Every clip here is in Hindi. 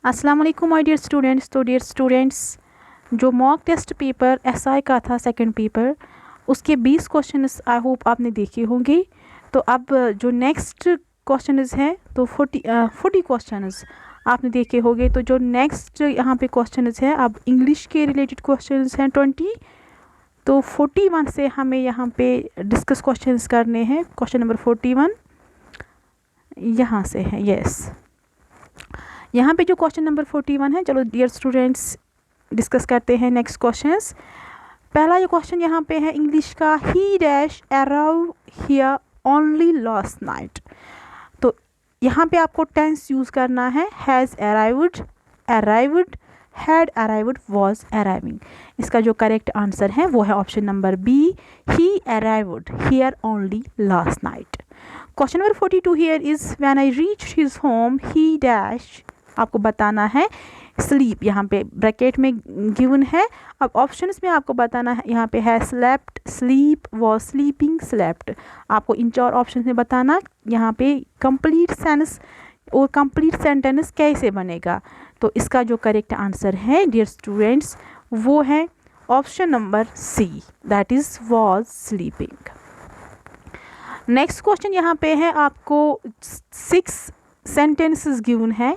अस्सलाम वालेकुम माय डियर स्टूडेंट्स। तो डियर स्टूडेंट्स, जो मॉक टेस्ट पेपर एसआई का था सेकंड पेपर, उसके 20 क्वेश्चंस आई होप आपने देखे होंगे। तो अब जो नेक्स्ट क्वेश्चंस हैं तो 40 क्वेश्चंस आपने देखे होंगे। तो जो नेक्स्ट यहाँ पे क्वेश्चंस हैं, अब इंग्लिश के रिलेटेड क्वेश्चंस हैं 20। तो 41 से हमें यहाँ पे डिस्कस क्वेश्चंस करने हैं। क्वेश्चन नंबर 41 यहाँ से है। यस, यहाँ पे जो क्वेश्चन नंबर 41 है, चलो डियर स्टूडेंट्स डिस्कस करते हैं नेक्स्ट क्वेश्चंस। पहला जो क्वेश्चन यहाँ पे है इंग्लिश का, he dash arrive here only last night. तो यहाँ पे आपको टेंस यूज़ करना है, has arrived, arrived, had arrived, was arriving. इसका जो करेक्ट आंसर है वो है option number B, he arrived here only last night. Question number 42 here is when I reached his home he dash, आपको बताना है स्लीप, यहाँ पे ब्रैकेट में गिवन है। अब ऑप्शंस में आपको बताना है, यहाँ पे है slept, sleep, was sleeping, slept. आपको इन चार ऑप्शन में बताना यहाँ पे कंप्लीट सेंस और कंप्लीट सेंटेंस कैसे बनेगा। तो इसका जो करेक्ट आंसर है डियर स्टूडेंट्स वो है option number C, that is was sleeping. Next question यहाँ पे है, आपको 6 सेंटेंसेस गिवन है।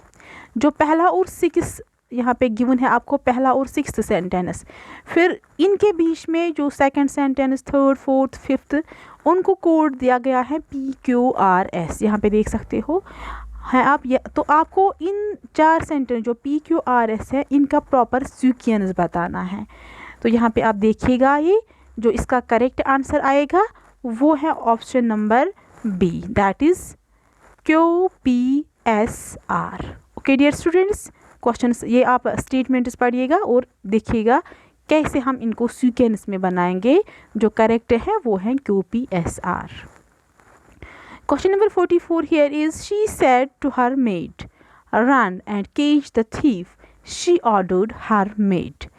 जो पहला और 6 यहाँ पे गिवन है आपको, पहला और 6th सेंटेंस, फिर इनके बीच में जो second sentence, third, fourth, fifth, उनको कोड दिया गया है PQRS, यहाँ पे देख सकते हो है आप। तो आपको इन 4 सेंटेंस जो PQRS है इनका प्रॉपर सीक्वेंस बताना है। तो यहाँ पे आप देखिएगा, ये जो इसका करेक्ट आंसर आएगा वो है option number B, that is QPSR। Okay dear students, questions ये आप स्टेटमेंट्स पढ़िएगा और देखिएगा कैसे हम इनको सीक्वेंस में बनाएंगे। जो करेक्ट है वो है QPSR। Question number 44 here is, she said to her maid run and catch the thief, she ordered her maid.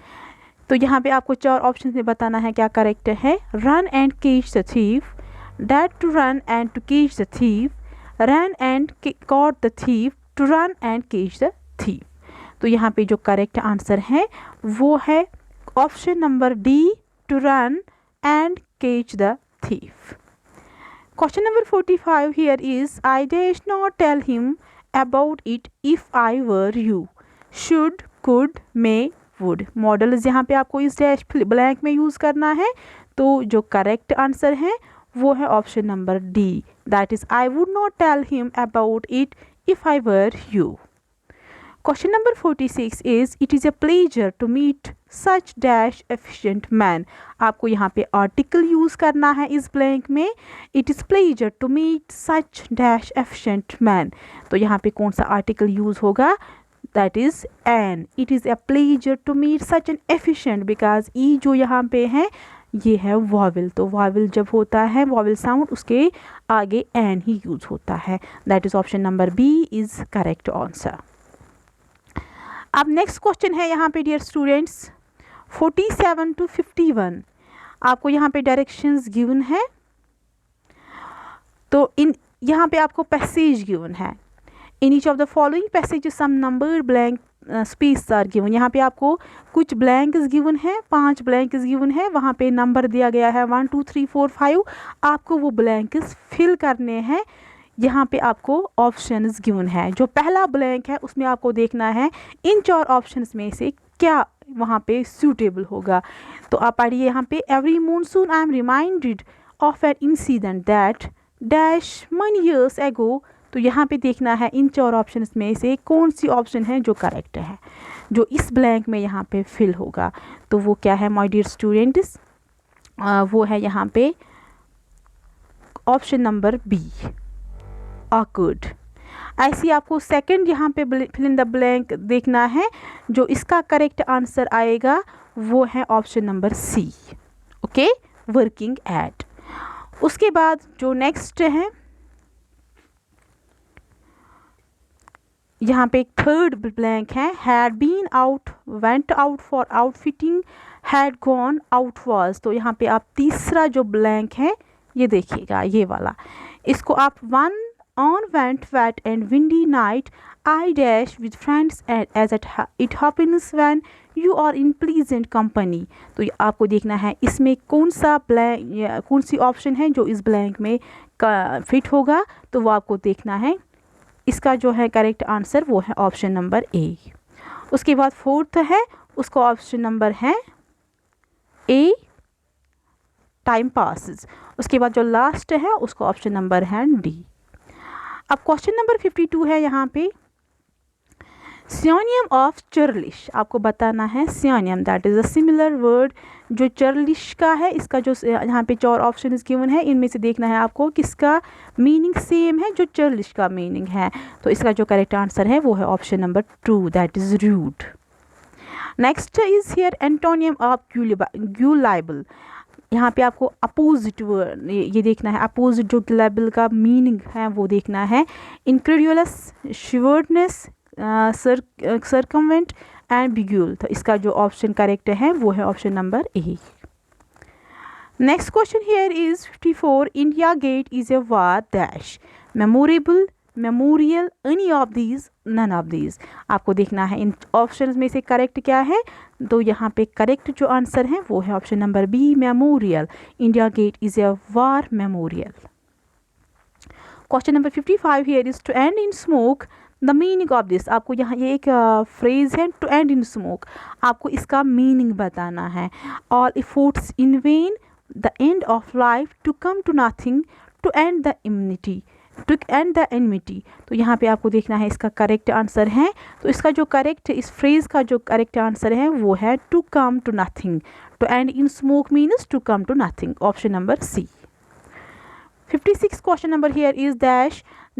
तो यहाँ पे आपको 4 ऑप्शन में बताना है क्या करेक्ट है। Run and catch the thief, that to run and to catch the thief, run and caught the thief, to run and catch the thief. तो यहाँ पे जो करेक्ट आंसर है वो है option number D, to run and catch the thief. Question number 45 here is, I dash not tell him about it if I were you, should, could, may, would. Modals यहाँ पे आपको इस डैश ब्लैंक में यूज़ करना है। तो जो करेक्ट आंसर है वो है option number D, that is I would not tell him about it if I were you. Question number 46 is, it is a pleasure to meet such dash efficient man। आपको यहाँ पे आर्टिकल यूज़ करना है इस ब्लैंक में, it is pleasure to meet such dash efficient man। तो यहाँ पे कौन सा आर्टिकल यूज़ होगा, that is an। it is a pleasure to meet such an efficient, because ई जो यहाँ पे है ये है वॉवल। तो वॉवल जब होता है वॉवल साउंड, उसके आगे एन ही यूज होता है। That is option number B is correct answer. अब नेक्स्ट क्वेश्चन है यहाँ पे डियर स्टूडेंट्स 47 to 51। आपको यहाँ पे डायरेक्शंस गिवन है। तो इन यहाँ पे आपको पैसेज गिवन है। In each of the following passage some number blank space are given. यहाँ पे आपको कुछ ब्लैंक्स गिवन है, 5 ब्लैंक्स गिवन है, वहाँ पे नंबर दिया गया है 1 2 3 4 5। आपको वो ब्लैंक्स फिल करने हैं। यहाँ पे आपको ऑप्शंस गिवन है। जो पहला ब्लैंक है उसमें आपको देखना है इन 4 ऑप्शंस में से क्या वहाँ पे सूटेबल होगा। तो आप पढ़िए यहाँ पे, every monsoon I am reminded of an incident that dash money years ago. तो यहाँ पे देखना है इन 4 ऑप्शंस में से कौन सी ऑप्शन है जो करेक्ट है, जो इस ब्लैंक में यहाँ पे फिल होगा। तो वो क्या है माय डियर स्टूडेंट्स, वो है यहाँ पे ऑप्शन नंबर बी, ऑकर्ड। ऐसी आपको सेकंड यहाँ पे फिल इन द ब्लैंक देखना है। जो इसका करेक्ट आंसर आएगा वो है option number C, okay, working at. उसके बाद जो नेक्स्ट है यहाँ पे एक थर्ड ब्लैंक है, had been out, went out for outfitting, had gone out was. तो यहाँ पे आप तीसरा जो ब्लैंक है ये देखिएगा, ये वाला, इसको आप 1 on wet and windy night, I dash with friends and as it happens when you are in pleasant company। तो ये आपको देखना है इसमें कौन सा ब्लैंक, कौन सी ऑप्शन है जो इस ब्लैंक में फिट होगा, तो वो आपको देखना है। इसका जो है करेक्ट आंसर वो है ऑप्शन नंबर ए। उसके बाद फोर्थ है, उसका ऑप्शन नंबर है ए, टाइम पासेस। उसके बाद जो लास्ट है उसका ऑप्शन नंबर है डी। अब क्वेश्चन नंबर 52 है यहाँ पे, सिनोनिम ऑफ चर्लिश। आपको बताना है synonym, that is a similar word जो चर्लिश का है। इसका जो यहाँ पे 4 ऑप्शन गिवन है, इनमें से देखना है आपको किसका मीनिंग सेम है जो चर्लिश का मीनिंग है। तो इसका जो करेक्ट आंसर है वो है option number 2, that is rude. Next is here antonym of gullible. यहाँ पे आपको अपोजिट वर्ड ये देखना है, अपोजिट जो ग्यूलाइबल का मीनिंग है वो देखना है। Incredulous, shrewdness, circumvent and beguile. तो इसका जो ऑप्शन करेक्ट है वो है option number A. Next question here is 54, India gate is a war dash, memorable, memorial, any of these, none of these. आपको देखना है इन ऑप्शंस में से करेक्ट क्या है। तो यहाँ पे करेक्ट जो आंसर है वो है option number B, memorial. India gate is a war memorial. Question number 55 here is to end in smoke, the meaning of this. आपको यहाँ ये एक फ्रेज है टू एंड इन स्मोक, आपको इसका मीनिंग बताना है। All efforts in vain, the end of life, to come to nothing, to end the immunity, to end the enmity. तो यहाँ पे आपको देखना है इसका करेक्ट आंसर है। तो इसका जो करेक्ट, इस फ्रेज का जो करेक्ट आंसर है वो है to come to nothing. To end in smoke means to come to nothing, option number C. 56 question number here is dash,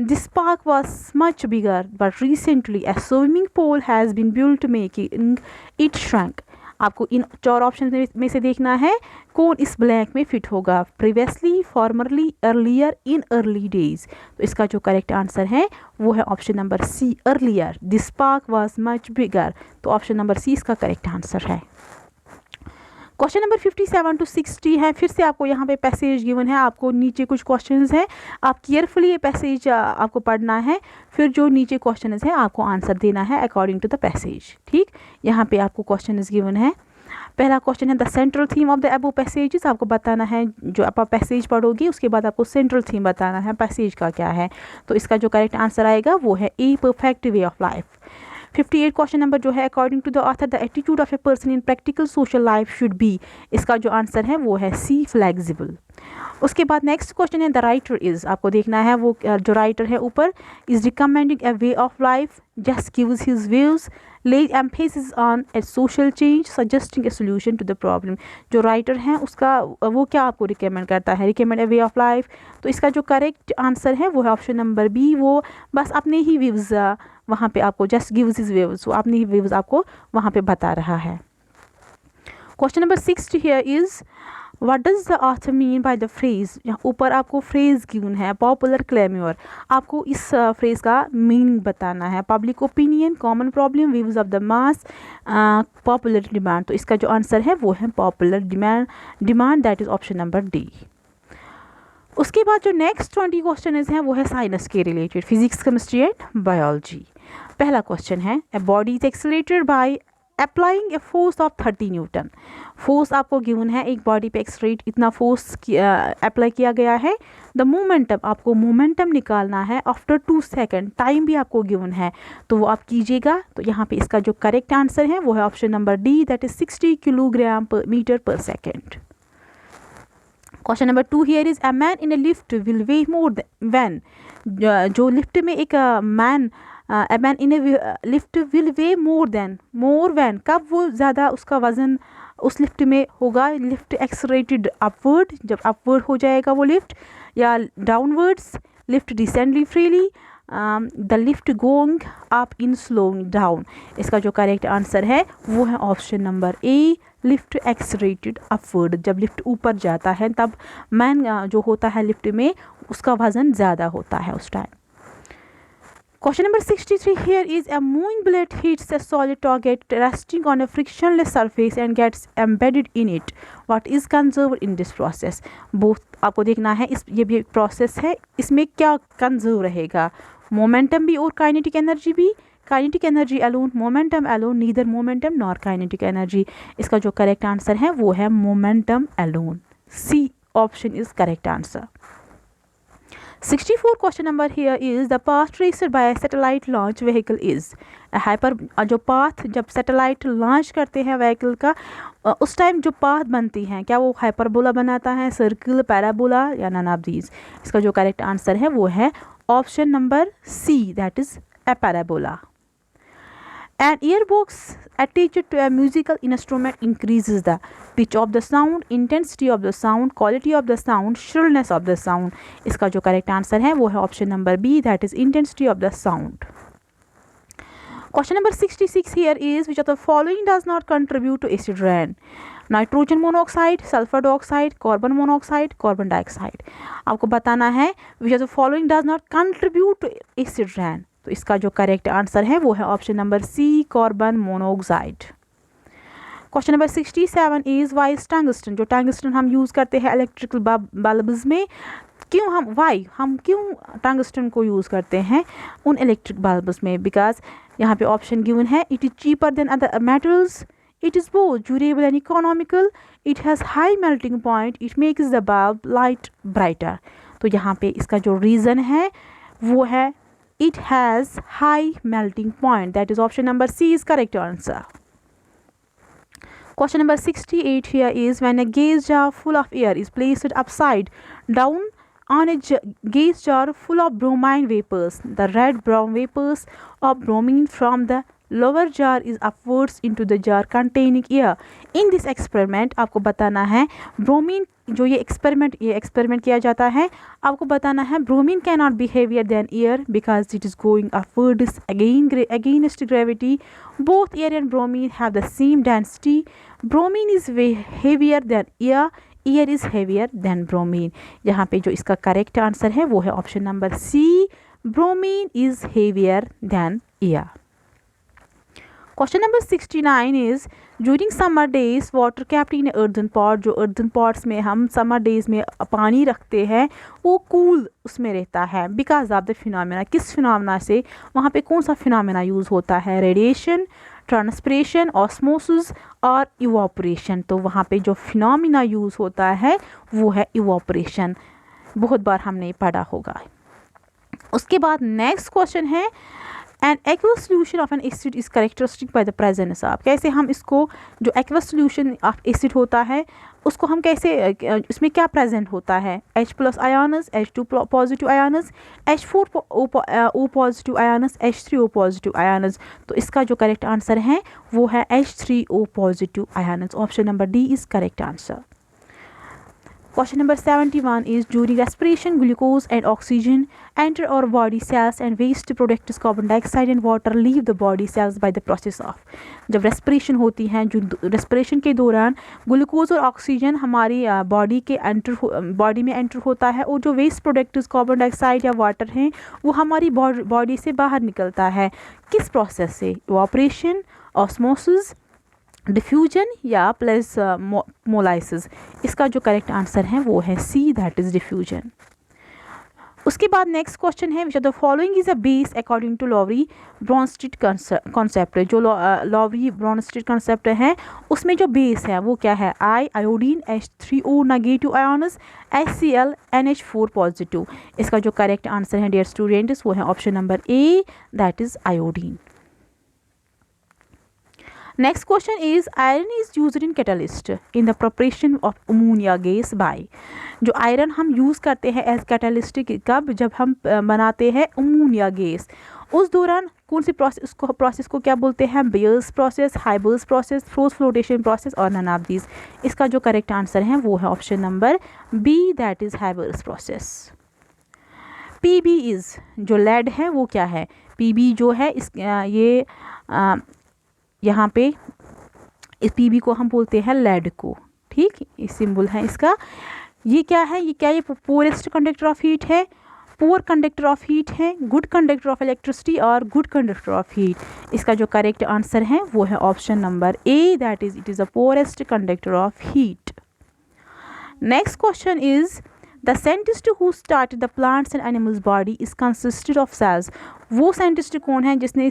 this park was much bigger but recently a swimming pool has been built making it shrunk। आपको इन 4 ऑप्शन में से देखना है कौन इस ब्लैंक में फिट होगा। Previously, formerly, earlier, in early days. तो इसका जो करेक्ट आंसर है वो है option number C, earlier. This park was much bigger. तो ऑप्शन नंबर सी इसका करेक्ट आंसर है। क्वेश्चन नंबर 57 टू 60 है। फिर से आपको यहाँ पे पैसेज गिवन है, आपको नीचे कुछ क्वेश्चंस हैं, आप केयरफुली ये पैसेज आपको पढ़ना है, फिर जो नीचे क्वेश्चंस है आपको आंसर देना है अकॉर्डिंग टू द पैसेज। ठीक, यहाँ पे आपको क्वेश्चंस गिवन है। पहला क्वेश्चन है the central theme of the above passages. आपको बताना है, जो आप पैसेज पढ़ोगे उसके बाद आपको सेंट्रल थीम बताना है पैसेज का क्या है। तो इसका जो करेक्ट आंसर आएगा वो है A, perfect way of life. 58 question number जो है, according to the author the attitude of a person in practical social life should be. इसका जो आंसर है वो है सी, फ्लेक्सिबल। उसके बाद नेक्स्ट क्वेश्चन है द राइटर इज। आपको देखना है वो जो राइटर है ऊपर, is recommending A way of life, just gives his views, lays emphasis on a social change, suggesting a solution to the problem। जो राइटर है उसका वो क्या आपको रिकमेंड करता है, recommend A way of life. तो इसका जो करेक्ट आंसर है वो है ऑप्शन नंबर बी, वो बस अपने ही व्यूज़ वहाँ पे आपको जस्ट गिव्स हिज व्यूज़, वो अपने ही व्यूज़ आपको वहाँ पे बता रहा है। Question number 60 here is what does the author mean by the phrase. यहाँ ऊपर आपको फ्रेज गिवन है पॉपुलर क्लेम्योर, आपको इस फ्रेज का मीनिंग बताना है। Public opinion, common problem, views of the mass, popular demand. तो इसका जो आंसर है वो है popular demand, that is option number D. उसके बाद जो नेक्स्ट 20 क्वेश्चन हैं वो है साइंस के related, physics, chemistry and biology. पहला क्वेश्चन है a body is accelerated by applying a force of 30 Newton. Force आपको गिवन है, एक बॉडी पे एक्सरेट इतना फोर्स अप्लाई किया गया है। द मोमेंटम, आपको मोमेंटम निकालना है आफ्टर 2 सेकेंड, टाइम भी आपको गिवन है तो वो आप कीजिएगा। तो यहाँ पे इसका जो करेक्ट आंसर है वो है option number D, that is 60 kilogram पर मीटर पर second. Question number 2 here is a man in a lift will way more when. जो लिफ्ट में एक man a man in a lift will weigh more when, कब वो ज़्यादा उसका वज़न उस लिफ्ट में होगा। लिफ्ट एक्सलरेटेड अपवर्ड, जब अपवर्ड हो जाएगा वो लिफ्ट, या downwards, lift descending freely, the lift going up in slowing down. इसका जो करेक्ट आंसर है वो है option number A, lift accelerated upward. जब लिफ्ट ऊपर जाता है तब मैन जो होता है लिफ्ट में उसका वज़न ज़्यादा होता है उस time. Question number 63 here is a moving bullet hits a solid target resting on a frictionless surface and gets embedded in it. What is conserved in this process? Both आपको देखना है, इस ये भी एक प्रोसेस है, इसमें क्या कंजर्व रहेगा, मोमेंटम भी और काइनेटिक एनर्जी भी. Kinetic energy alone, momentum alone, neither momentum nor kinetic energy. इसका जो करेक्ट आंसर है वो है momentum alone. C option is correct answer. 64 question number here is the path traced by a satellite launch vehicle is a hyper. जो पाथ जब सैटेलाइट लॉन्च करते हैं व्हीकल का, उस टाइम जो पाथ बनती हैं क्या वो हाइपरबोला बनाता है, सर्कल, पैराबोला या नन ऑफ दीज. इसका जो करेक्ट आंसर है वो है option number C, that is a parabola. An earbox attached to a musical instrument increases the pitch of the sound, intensity of the sound, quality of the sound, shrillness of the sound. इसका जो करेक्ट आंसर है वो है option number B, that is intensity of the sound. Question number 66 here is which of the following does not contribute to acid rain? Nitrogen monoxide, sulphur dioxide, carbon monoxide, carbon dioxide. आपको बताना है which of the following does not contribute to acid rain. तो इसका जो करेक्ट आंसर है वो है option number C, carbon monoxide. Question number 67 is Y is tungsten. जो टंगस्टन हम यूज़ करते हैं इलेक्ट्रिकल बल्ब्स में, क्यों हम क्यों टंगस्टन को यूज़ करते हैं उन इलेक्ट्रिक बल्ब्स में? बिकॉज यहाँ पे ऑप्शन गिवन है, it is cheaper than other metals, it is both durable and economical, it has high melting point, it makes the bulb light brighter. तो यहाँ पे इसका जो रीज़न है वो है it has high melting point, that is option number C is correct answer. Question number 68 here is when a gas jar full of air is placed upside down on a gas jar full of bromine vapors, the red brown vapors of bromine from the lower jar is upwards into the jar containing air. In this experiment आपको बताना है ब्रोमीन, जो ये एक्सपेरिमेंट किया जाता है, आपको बताना है bromine can not be heavier than air because it is going upwards against gravity. Both air and bromine have the same density. Bromine is heavier than air, air is heavier than bromine. यहाँ पे जो इसका करेक्ट आंसर है वो है option number C, bromine is heavier than air. Question number 69 is during summer days water kept in earthen pot. जो earthen pots में हम summer days में पानी रखते हैं वो cool उसमें रहता है because of the phenomena. किस phenomena से, वहाँ पे कौन सा phenomena यूज़ होता है? radiation, ट्रांसपिरेशन, ऑस्मोसिस और इवापोरेशन. तो वहाँ पे जो फिनोमिना यूज़ होता है वो है इवापोरेशन. बहुत बार हमने पढ़ा होगा. उसके बाद नेक्स्ट क्वेश्चन है an aqueous solution of N acid is characteristic by the presence of. कैसे हम इसको, जो एक्वस सोल्यूशन ऑफ एसिड होता है उसको हम कैसे, इसमें क्या प्रेजेंट होता है? H plus ions, H2 positive ions, H4 O positive ions, H3O positive ions. तो इसका जो करेक्ट आंसर है वो है H3O positive ions. Option number D is correct answer. Question number 71 is during respiration glucose and oxygen enter our body cells and waste products carbon dioxide and water leave the body cells by the process of. जब रेस्पिरेशन होती है, जो रेस्पिरेशन के दौरान ग्लूकोज और ऑक्सीजन हमारी बॉडी में एंटर होता है और जो वेस्ट प्रोडक्ट्स कार्बन डाइऑक्साइड या वाटर हैं वो हमारी बॉडी से बाहर निकलता है. किस प्रोसेस से? इवापोरेशन, ऑस्मोसिस, डिफ्यूजन या प्लस मोलाइसिस. इसका जो करेक्ट आंसर है वो है सी, दैट इज़ डिफ्यूजन. उसके बाद नेक्स्ट क्वेश्चन है which are the following is a base according to Lowry Bronsted concept. जो लॉवरी ब्रॉन्स्टेड कॉन्सेप्ट है उसमें जो बेस है वो क्या है? Iodine, H3O negative ions, HCl, NH4 positive. इसका जो करेक्ट आंसर है डियर स्टूडेंट्स वो है option number A, that is iodine. Next question is iron is used in catalyst in the preparation of ammonia gas by. जो आयरन हम यूज़ करते हैं एज कैटलिस्ट कब? जब हम बनाते हैं अमोनिया गैस. उस दौरान कौन सी प्रोसेस को क्या बोलते हैं? Bayer's process, Haber's process, froth flotation process और नन ऑफ दीज. इसका जो करेक्ट आंसर है वो है option number B, that is Haber's process. Pb is, जो लेड है वो क्या है? पीबी जो है ये यहाँ पे इस पीबी को हम बोलते हैं लेड को. ठीक, ये सिंबल है इसका. ये क्या है? ये पोरेस्ट कंडक्टर ऑफ हीट है पुअर कंडक्टर ऑफ हीट है, गुड कंडक्टर ऑफ इलेक्ट्रिसिटी और गुड कंडक्टर ऑफ हीट। इसका जो करेक्ट आंसर है वो है option number A, that is it is the poorest conductor of heat. Next question is the scientist who started the plants and animals body is consisted of cells. वो साइंटिस्ट कौन है जिसने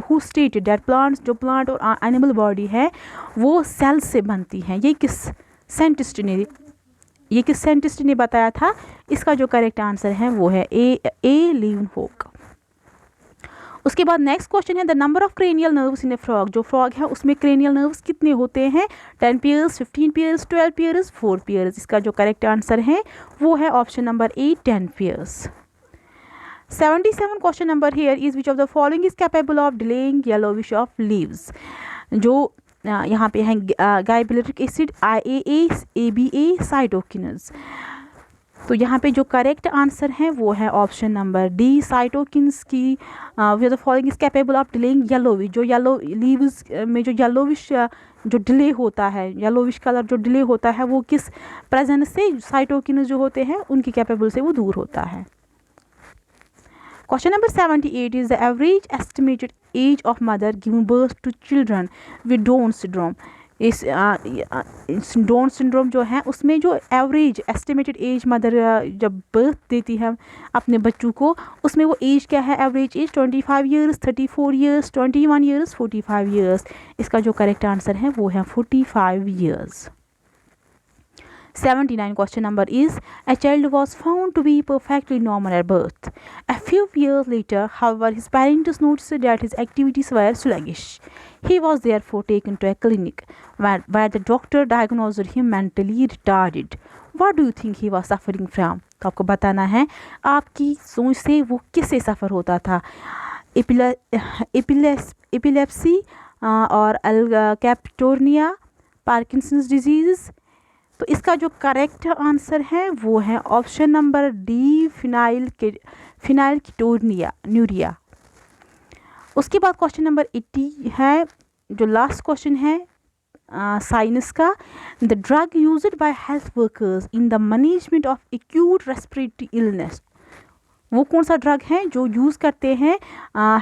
हु स्टेटेड दैट प्लांट्स, जो प्लांट और एनिमल बॉडी है वो सेल्स से बनती हैं। ये किस साइंटिस्ट ने बताया था? इसका जो करेक्ट आंसर है वो है ए लीवनहोक। उसके बाद नेक्स्ट क्वेश्चन है the number of cranial nerves in A frog. जो फ्रॉग है उसमें क्रेनियल नर्व्स कितने होते हैं? 10 पेयर्स, 15 पेयर्स, 12 पेयर्स, 4 पेयर्स। इसका जो करेक्ट आंसर है वो है option number A 10 pairs. 77 question number here is which of the following is capable of delaying yellowish of leaves. जो यहाँ पे हैं गाइबुलरिक एसिड, IAA, ABA, साइटोकिन्स। तो यहाँ पे जो करेक्ट आंसर है वो है ऑप्शन नंबर डी, साइटोकिन्स की the following is capable of delaying yellowish. जो येलो लीव्स में जो येलोविश जो डिले होता है, येलोविश कलर जो डिले होता है वो किस प्रेजेंस से? साइटोकिन्स जो होते हैं उनकी कैपेबल से वो दूर होता है। Question number 78 is the average estimated age of mother giving birth to children with Down syndrome. इस डाउन सिंड्रोम जो है उसमें जो एवरेज एस्टिमेटेड एज मदर जब बर्थ देती है अपने बच्चों को, उसमें वो एज क्या है? Average age 25 years, 34 years, 21 years, 45 years. इसका जो करेक्ट आंसर है वो है 45 years. 79 question number is a child was found to be perfectly normal at birth. A few years later, however, his parents noticed that his activities were sluggish. He was therefore taken to a clinic where the doctor diagnosed him mentally retarded. What do you think he was suffering from? तो आपको बताना है आपकी सोच से वो किससे सफ़र होता था? एपिलेप्सी और कैप्टोर्निया, पार्किंसंस डिजीज़। तो इसका जो करेक्ट आंसर है वो है ऑप्शन नंबर डी, फिनाइलकीटोनुरिया। उसके बाद क्वेश्चन नंबर 80 है, जो लास्ट क्वेश्चन है साइंस का। The drug used by health workers in the management of acute respiratory illness. वो कौन सा ड्रग है जो यूज़ करते हैं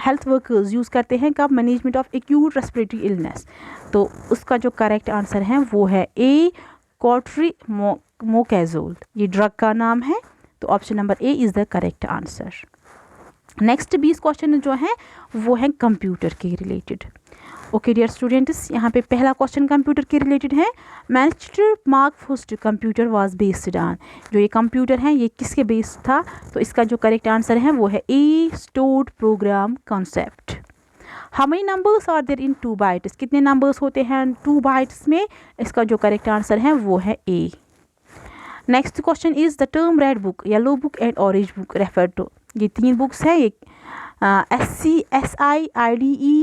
हेल्थ वर्कर्स यूज़ करते हैं कब? Management of acute respiratory illness. तो उसका जो करेक्ट आंसर है वो है ए, कोट्रीमोकेजोल। ये ड्रग का नाम है। तो option number A is the correct answer. Next 20 question जो हैं वो हैं कंप्यूटर के रिलेटेड। ओके डियर स्टूडेंट्स, यहाँ पे पहला क्वेश्चन कंप्यूटर के रिलेटेड है। Manchester mark first computer was based on. जो ये कंप्यूटर है ये किसके बेस्ड था? तो इसका जो करेक्ट आंसर है वो है A, stored program concept. How many numbers are there in 2 bytes? कितने नंबर्स होते हैं 2 बाइट्स में? इसका जो करेक्ट आंसर है वो है A. Next question is the term red book, yellow book and orange book refer to. ये 3 बुक्स हैं, ये SCSI,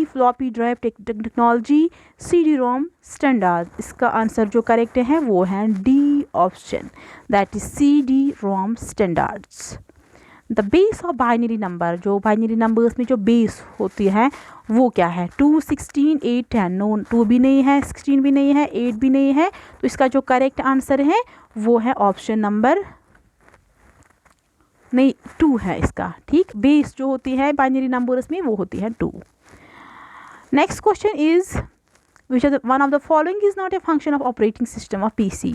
floppy drive technology, CD-ROM standard. इसका आंसर जो करेक्ट है वो है D option, that is CD-ROM standards. The base of binary number, जो बाइनरी नंबर्स में जो बेस होती है वो क्या है? 2, 16, 8, 10। नो, 2 भी नहीं है, 16 भी नहीं है, 8 भी नहीं है। तो इसका जो करेक्ट आंसर है वो है ऑप्शन नंबर 2 है इसका। ठीक, बेस जो होती है बाइनरी नंबर्स में वो होती है 2। Next question is which one of the following is not a function of operating system of PC।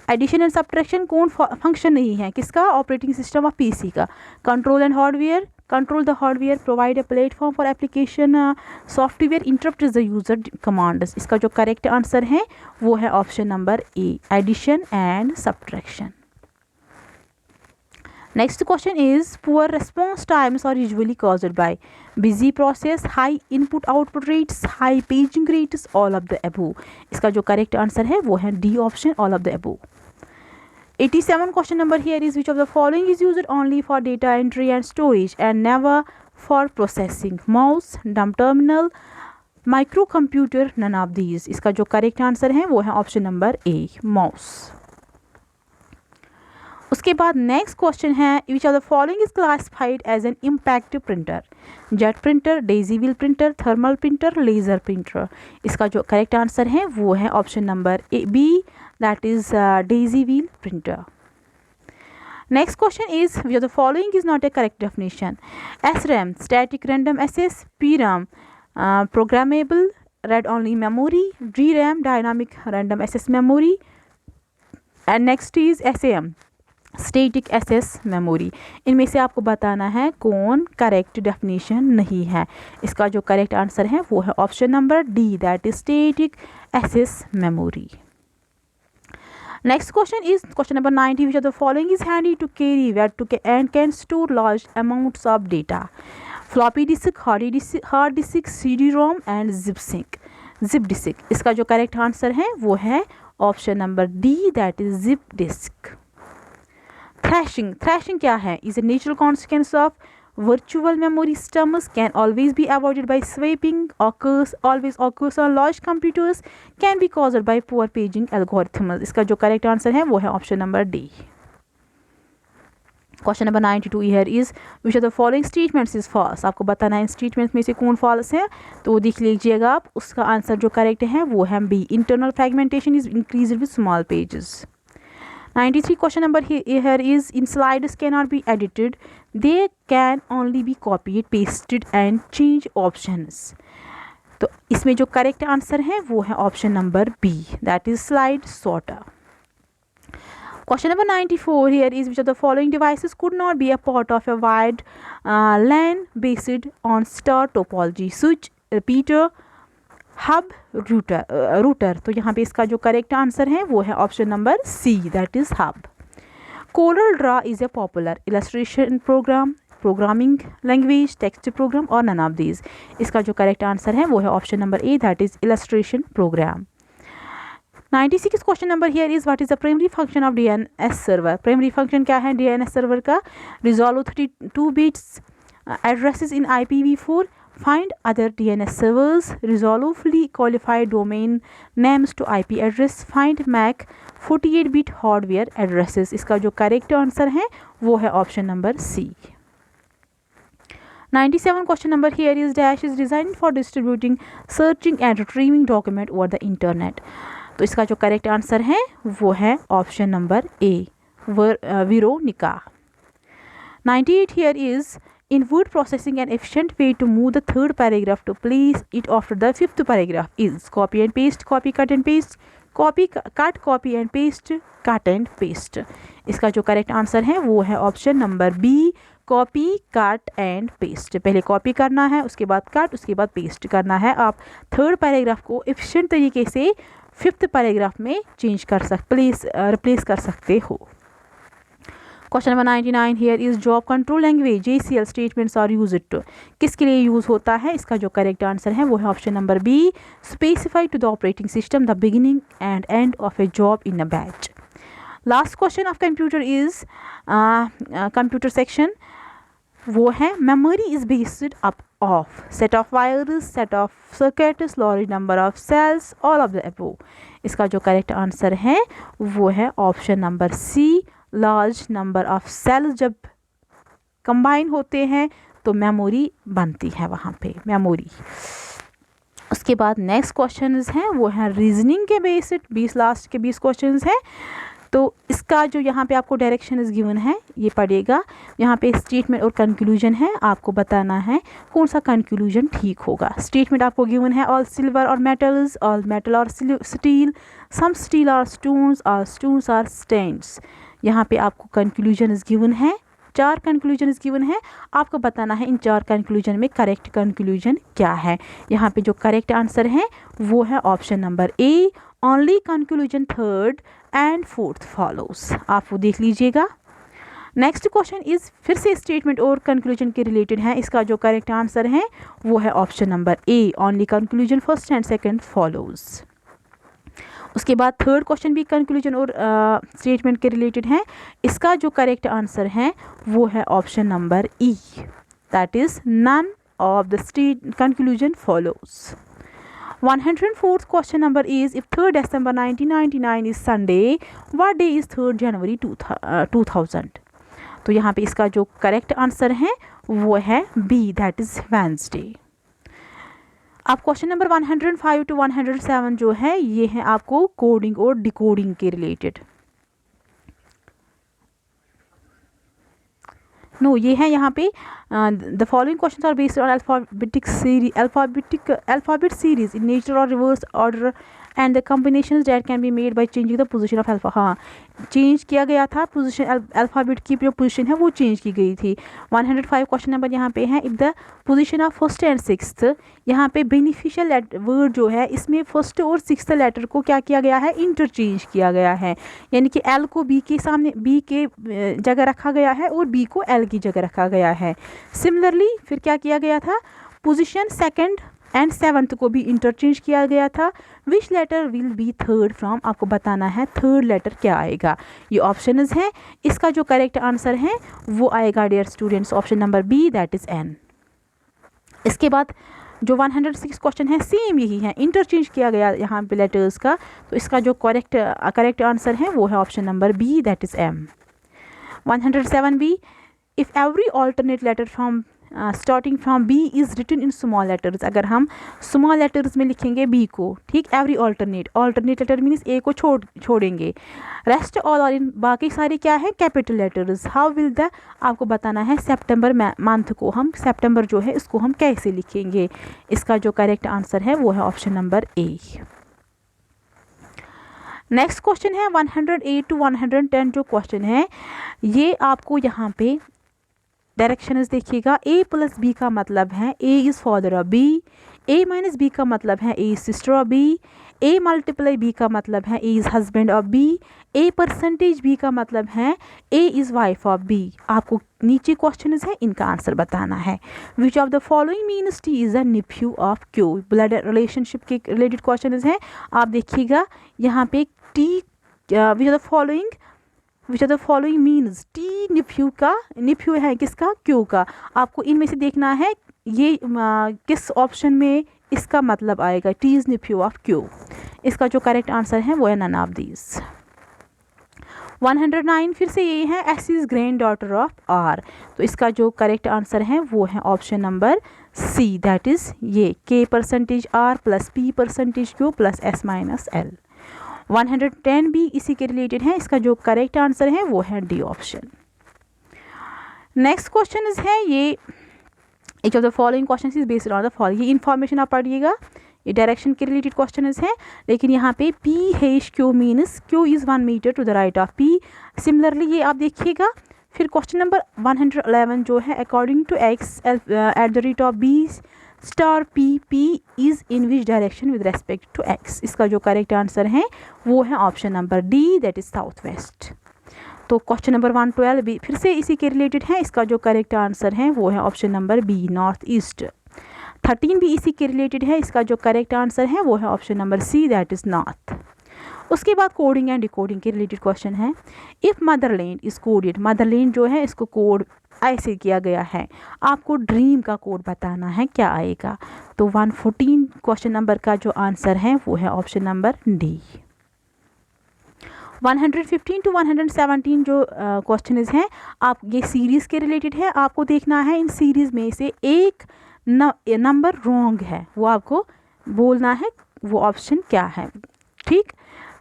Addition and subtraction कौन फंक्शन नहीं है किसका? ऑपरेटिंग सिस्टम ऑफ PC का। Control and hardware, control the hardware, provide a platform for application software, interrupt the user commands. इसका जो करेक्ट आंसर है वो है option number A, addition and subtraction. Next question is poor response times are usually caused by busy process, high input output rates, high paging rates, all of the above। इसका जो correct answer है वो है D option, all of the above। 87 question number here is which of the following is used only for data entry and storage and never for processing? Mouse, dumb terminal, microcomputer, none of these। इसका जो correct answer है वो है option number A, mouse। उसके बाद नेक्स्ट क्वेश्चन है which of the following is classified as an impact printer? Jet printer, daisy wheel printer, thermal printer, laser printer. इसका जो करेक्ट आंसर है वो है option number B, that is daisy wheel printer. Next question is, which of the following is not a correct definition? SRAM, static random access, PRAM, programmable read only memory, DRAM, dynamic random access memory, and next is SAM, static access memory. इनमें से आपको बताना है कौन करेक्ट डेफिनेशन नहीं है। इसका जो करेक्ट आंसर है वो है option number D, that is static access memory. Next question is question number 90, which of the following is handy to carry where and can store large amounts of data? Floppy disk, hard disk, CD ROM and zip disk. इसका जो करेक्ट आंसर है वो है option number D, that is zip disk. Thrashing क्या है? Is a natural consequence of virtual memory systems, can always be avoided by swapping, always occurs on large computers, can be caused by poor paging algorithms। इसका जो करेक्ट आंसर है वो है option number D. Question number 92 here is, which of the following statements is false? आपको बताना है इन स्टेटमेंट्स में से कौन फॉल्स है, तो देख लीजिएगा आप। उसका आंसर जो करेक्ट है वो है B, internal fragmentation is increased with small pages. 93 question number here is, in slides cannot be edited, they can only be copied, pasted and change options। तो इसमें जो करेक्ट आंसर है वो है option number B, that is slide sorter. Question number 94 here is, which of the following devices could not be a part of a wide LAN based on star topology? Switch, repeater, hub, router. तो यहाँ पे इसका जो करेक्ट आंसर है वो है option number C, that is hub. Corel draw is a popular illustration programming language, text program और नन ऑफ दीज। इसका जो करेक्ट आंसर है वो है option number A, that is illustration program. 96 question number here is, what is the primary function of DNS server? Primary function क्या है DNS सर्वर का? Resolve 32 bits addresses in IPv4, find other DNS servers, resolve fully qualified domain names to IP address, find MAC 48-bit hardware addresses। इसका जो करेक्ट आंसर है वो है option number C. 97 question number here is, dash is designed for distributing, searching and retrieving document over the internet. तो इसका जो करेक्ट आंसर है वो है option number A, Veronica. 98 here is, in word processing, an efficient way to move the third paragraph to place it after the fifth paragraph is copy and paste, copy, cut and paste, copy, cut, copy and paste, cut and paste। इसका जो करेक्ट आंसर है वो है option number B, copy, cut and paste. पहले कॉपी करना है, उसके बाद कट, उसके बाद पेस्ट करना है। आप थर्ड पैराग्राफ को एफिशिएंट तरीके से फिफ्थ पैराग्राफ में चेंज कर रिप्लेस कर सकते हो। Question number 99 here is, job control language JCL statements are used to, किसके लिए यूज़ होता है? इसका जो करेक्ट आंसर है वो है option number B, specify to the operating system the beginning and end of a job in a batch. Last question of computer is computer section, वो है memory is based up of set of wires, set of circuits, large number of cells, all of the above. इसका जो करेक्ट आंसर है वो है option number C, large number of cells जब कंबाइन होते हैं तो मेमोरी बनती है वहाँ पे मेमोरी। उसके बाद नेक्स्ट क्वेश्चंस हैं वो हैं रीजनिंग के बेस्ड, 20 लास्ट के 20 क्वेश्चंस हैं। तो इसका जो यहाँ पे आपको डायरेक्शन इज गिवन है ये पढ़ेगा, यहाँ पे स्टेटमेंट और कंक्लूजन है, आपको बताना है कौन सा कंक्लूजन ठीक होगा। स्टेटमेंट आपको गिवन है, ऑल सिल्वर और मेटल्स, ऑल मेटल और स्टील, सम स्टील और स्टोन्स आर स्टेन्स। यहाँ पे आपको कंक्लूजन इज गिवन है, 4 कंक्लूजन इज गिवन है, आपको बताना है इन 4 कंक्लूजन में करेक्ट कंक्लूजन क्या है। यहाँ पे जो करेक्ट आंसर है वो है option number A, only conclusion third and fourth follows. आप वो देख लीजिएगा। नेक्स्ट क्वेश्चन इज फिर से स्टेटमेंट और कंक्लूजन के रिलेटेड है, इसका जो करेक्ट आंसर है वो है option number A, only conclusion first and second follows. उसके बाद थर्ड क्वेश्चन भी कंक्लूजन और स्टेटमेंट के रिलेटेड है, इसका जो करेक्ट आंसर है वो है option number E, that is none of the conclusion follows. 104th question number is, if 3rd December 1999 is Sunday, what day is 3rd January 2000? तो यहाँ पे इसका जो करेक्ट आंसर है वो है बी, दैट इज वेंसडे। अब क्वेश्चन नंबर 105 to 107 जो है ये है आपको कोडिंग और डिकोडिंग के रिलेटेड। नो, ये है यहाँ पे the following question are based on alphabet series in nature और reverse order and the combinations that can be made by changing the position of alpha. हाँ, चेंज किया गया था पोजीशन, अल्फ़ाबेट की जो पोजीशन है वो चेंज की गई थी। 105 क्वेश्चन नंबर यहाँ पे है, if the position of first and sixth, यहाँ पे बेनिफिशियल वर्ड जो है इसमें फर्स्ट और सिक्स्थ लेटर को क्या किया गया है, इंटरचेंज किया गया है, यानी कि एल को बी के सामने, बी के जगह रखा गया है और बी को एल की जगह रखा गया है। सिमिलरली फिर क्या किया गया था, पोजीशन सेकंड एंड सेवन्थ को भी इंटरचेंज किया गया था। Which letter will be third from, आपको बताना है थर्ड लेटर क्या आएगा। ये ऑप्शंस हैं, इसका जो करेक्ट आंसर है वो आएगा dear students option number B, that is N. इसके बाद जो 106 क्वेश्चन है सेम यही है, इंटरचेंज किया गया यहाँ पे लेटर्स का, तो इसका जो करेक्ट आंसर है वो है option number B, that is M. 107 B, if every alternate letter from starting from B is written in small letters, अगर हम स्मॉल लेटर्स में लिखेंगे बी को, ठीक, every alternate letter means A को छोड़ेंगे, रेस्ट ऑल और इन बाकी सारे क्या है capital letters. How will the, आपको बताना है सितंबर मंथ को हम, सितंबर जो है इसको हम कैसे लिखेंगे। इसका जो करेक्ट आंसर है वो है option number A. Next question है 108 to 110 जो क्वेश्चन है ये आपको यहाँ पे डायरेक्शंस देखिएगा। ए प्लस बी का मतलब है A is father of B, A minus B का मतलब है A is sister of B, A multiply B का मतलब है A is husband of B, A percentage B का मतलब है A is wife of B. आपको नीचे क्वेश्चन है इनका आंसर बताना है। Which of the following means T is a nephew of Q, blood relationship के रिलेटेड क्वेश्चन है। आप देखिएगा यहाँ पे T, which of the following, which are the following means, T nephew का, निफ्यू है किसका, क्यू का। आपको इनमें से देखना है ये किस ऑप्शन में इसका मतलब आएगा, T is nephew of Q. इसका जो करेक्ट आंसर है वो है नन ऑफ दीज। 109 फिर से ये है S is granddaughter of R, तो इसका जो करेक्ट आंसर है वो है option number C, that is ये K percentage R plus P percentage Q plus S minus L. 110 भी इसी के रिलेटेड है, इसका जो करेक्ट आंसर है वो है डी ऑप्शन। नेक्स्ट क्वेश्चन है ये, each of the following questions is based on the following, ये इन्फॉर्मेशन आप पढ़िएगा, ये डायरेक्शन के रिलेटेड क्वेश्चन है, लेकिन यहाँ पे P hash Q means Q is 1 metre to the right of P. Similarly ये आप देखिएगा। फिर क्वेश्चन नंबर 111 जो है according to X at the rate of B star P, P is in which direction with respect to X. इसका जो करेक्ट आंसर है वो है option number D, that is south west. तो क्वेश्चन नंबर 112 भी फिर से इसी के रिलेटेड है, इसका जो करेक्ट आंसर है वो है option number B, north east. 13 भी इसी के रिलेटेड है, इसका जो करेक्ट आंसर है वो है option number C, that is north. उसके बाद कोडिंग एंड डिकोडिंग के रिलेटेड क्वेश्चन है। If motherland is coded, motherland जो है इसको कोड ऐसे किया गया है, आपको ड्रीम का कोड बताना है क्या आएगा। तो 114 क्वेश्चन नंबर का जो आंसर है वो है ऑप्शन नंबर डी। 115 to 117 जो क्वेश्चन हैं आप ये सीरीज़ के रिलेटेड है, आपको देखना है इन सीरीज़ में से एक नंबर रॉन्ग है, वो आपको बोलना है वो ऑप्शन क्या है, ठीक।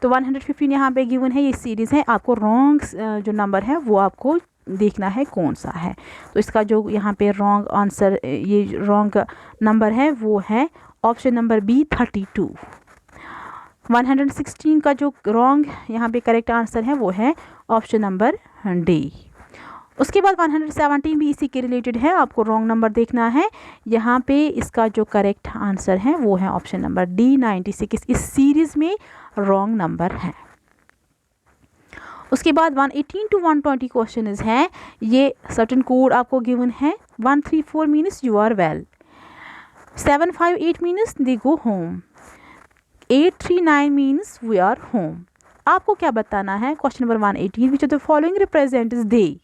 तो 115 यहाँ पे गिवन है, ये सीरीज़ है, आपको रॉन्ग जो नंबर है वो आपको देखना है कौन सा है। तो इसका जो यहाँ पे रॉन्ग आंसर, ये रॉन्ग नंबर है वो है ऑप्शन नंबर बी 32। 116 का जो रॉन्ग यहाँ पे करेक्ट आंसर है वो है ऑप्शन नंबर डी। उसके बाद 117 भी इसी के रिलेटेड है, आपको रॉन्ग नंबर देखना है। यहाँ पे इसका जो करेक्ट आंसर है वो है ऑप्शन नंबर डी 96, इस सीरीज़ में रॉन्ग नंबर है। उसके बाद 118 to 120 क्वेश्चन है, ये सर्टन कोड आपको गिवन है। 134 means you are well, 758 means they go home, 839 means we are home. आपको क्या बताना है, question number 118, which of the following represent is they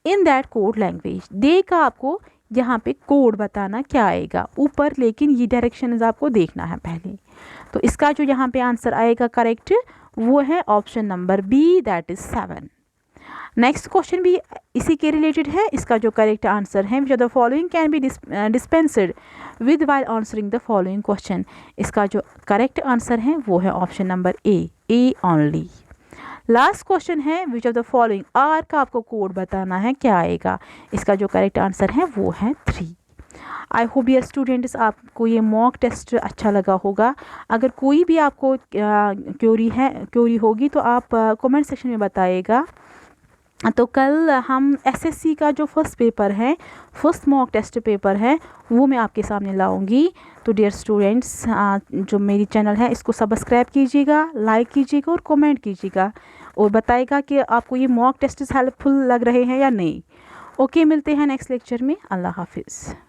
in that code language. They का आपको यहाँ पे कोड बताना क्या आएगा ऊपर, लेकिन ये डायरेक्शन आपको देखना है पहले। तो इसका जो यहाँ पे आंसर आएगा करेक्ट वो है option number B, that is 7। Next question भी इसी के रिलेटेड है, इसका जो करेक्ट आंसर है which of the following can be dispensed with while answering the following question. इसका जो करेक्ट आंसर है वो है option number A only. Last question है which of the following, R का आपको कोड बताना है, क्या आएगा। इसका जो करेक्ट आंसर है वो है 3। आई होप डियर स्टूडेंट्स आपको ये मॉक टेस्ट अच्छा लगा होगा। अगर कोई भी आपको क्योरी होगी तो आप कमेंट सेक्शन में बताइएगा। तो कल हम एसएससी का जो फर्स्ट पेपर है, फर्स्ट मॉक टेस्ट पेपर है, वो मैं आपके सामने लाऊंगी। तो डियर स्टूडेंट्स जो मेरी चैनल है इसको सब्सक्राइब कीजिएगा, लाइक कीजिएगा और कमेंट कीजिएगा और बताइएगा कि आपको ये मॉक टेस्ट हेल्पफुल लग रहे हैं या नहीं। ओके, मिलते हैं नेक्स्ट लेक्चर में। अल्लाह हाफिज़।